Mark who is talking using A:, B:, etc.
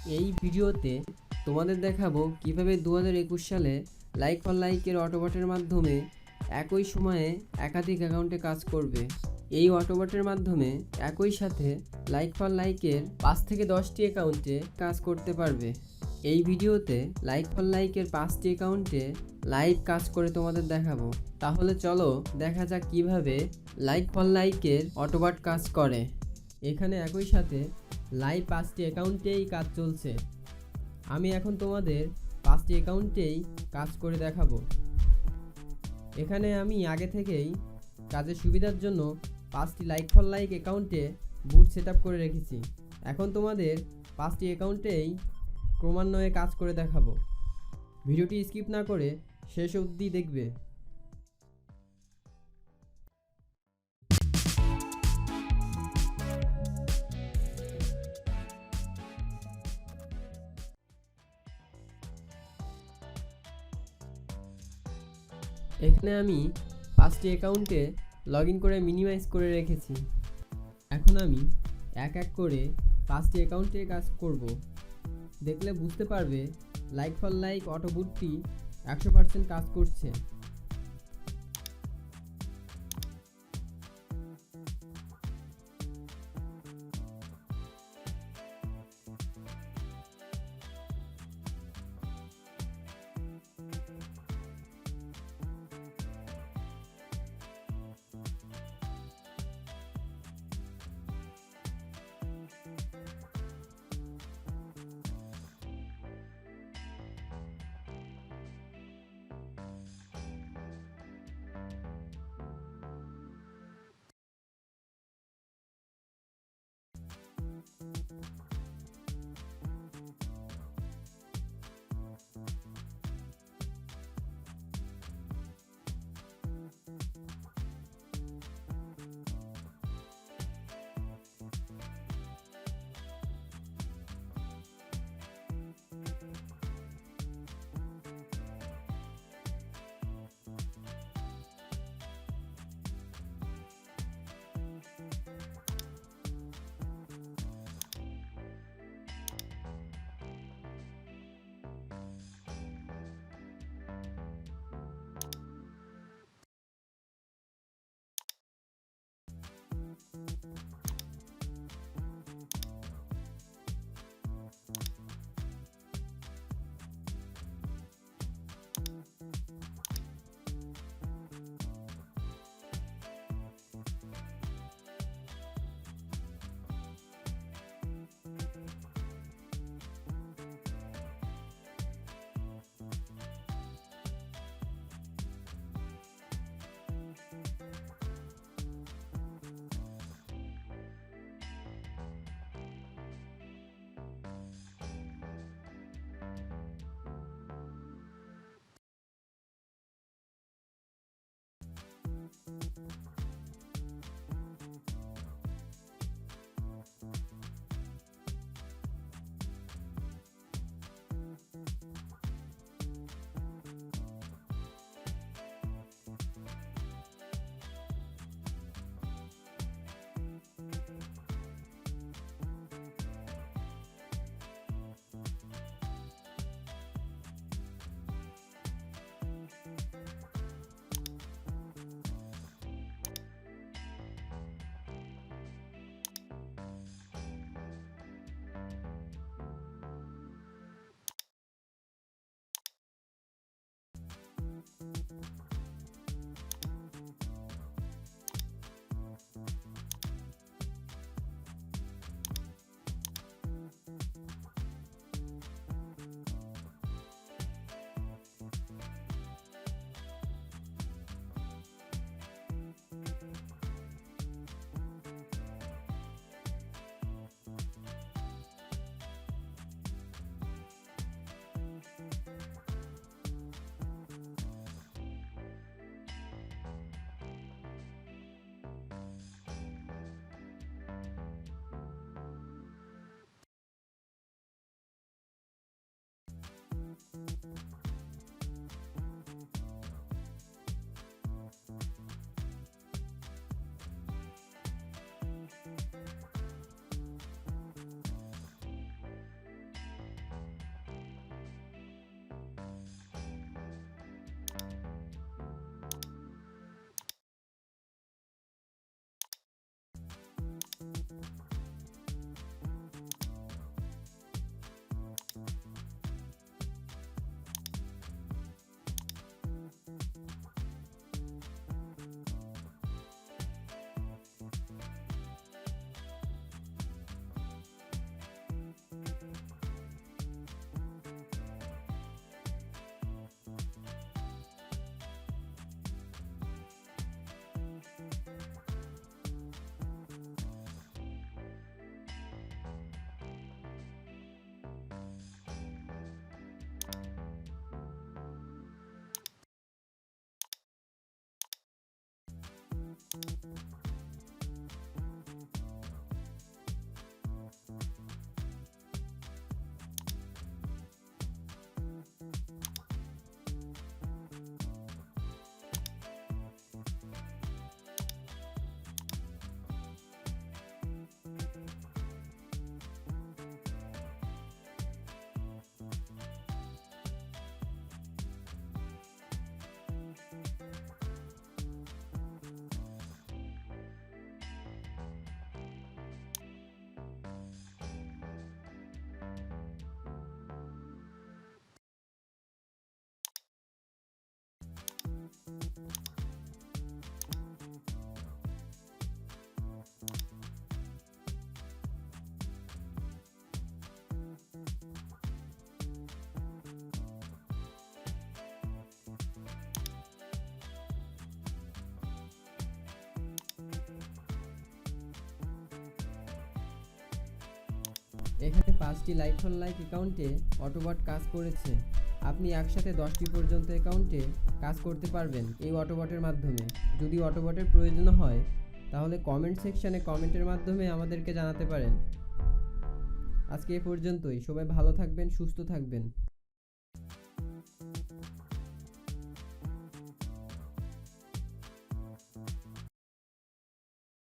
A: এই ভিডিওতে তোমাদের দেখাবো কিভাবে 2021 সালে লাইক ফর লাইকের অটোবটের মাধ্যমে একই সময়ে একাধিক অ্যাকাউন্টে কাজ করবে। এই অটোবটের মাধ্যমে একই সাথে লাইক ফর লাইকের 5 থেকে 10টি অ্যাকাউন্টে কাজ করতে পারবে। এই ভিডিওতে লাইক ফর লাইকের 5টি অ্যাকাউন্টে লাইভ কাজ করে তোমাদের দেখাবো। তাহলে চলো দেখা যাক কিভাবে লাইক ফর লাইকের অটোবট কাজ করে। এখানে একই সাথে লাইভ 5টি অ্যাকাউন্টেই কাজ চলছে। আমি এখন তোমাদের 5টি অ্যাকাউন্টেই কাজ করে দেখাবো। এখানে আমি আগে থেকেই কাজের সুবিধার জন্য 5টি লাইক ফর লাইক অ্যাকাউন্টে বুট সেট আপ করে রেখেছি। এখন তোমাদের 5টি অ্যাকাউন্টেই ক্রমান্বয়ে কাজ করে দেখাবো। ভিডিওটি স্কিপ না করে শেষ অবধি দেখবে। এখানে আমি 5টি অ্যাকাউন্টে লগ ইন করে মিনিমাইজ করে রেখেছি। এখন আমি এক এক করে 5টি অ্যাকাউন্টে কাজ করব। দেখলে বুঝতে পারবে লাইক ফর লাইক অটো বুটটি 100% কাজ করছে। 5টি লাইক ফর লাইক অ্যাকাউন্টে অটোবট কাজ করেছে। আপনি একসাথে 10টি পর্যন্ত অ্যাকাউন্টে কাজ করতে পারবেন এই অটোবটের মাধ্যমে। যদি অটোবটের প্রয়োজন হয় তাহলে কমেন্ট সেকশনে কমেন্টের মাধ্যমে আমাদেরকে জানাতে পারেন। আজকে এ পর্যন্তই। সবাই ভালো থাকবেন, সুস্থ থাকবেন।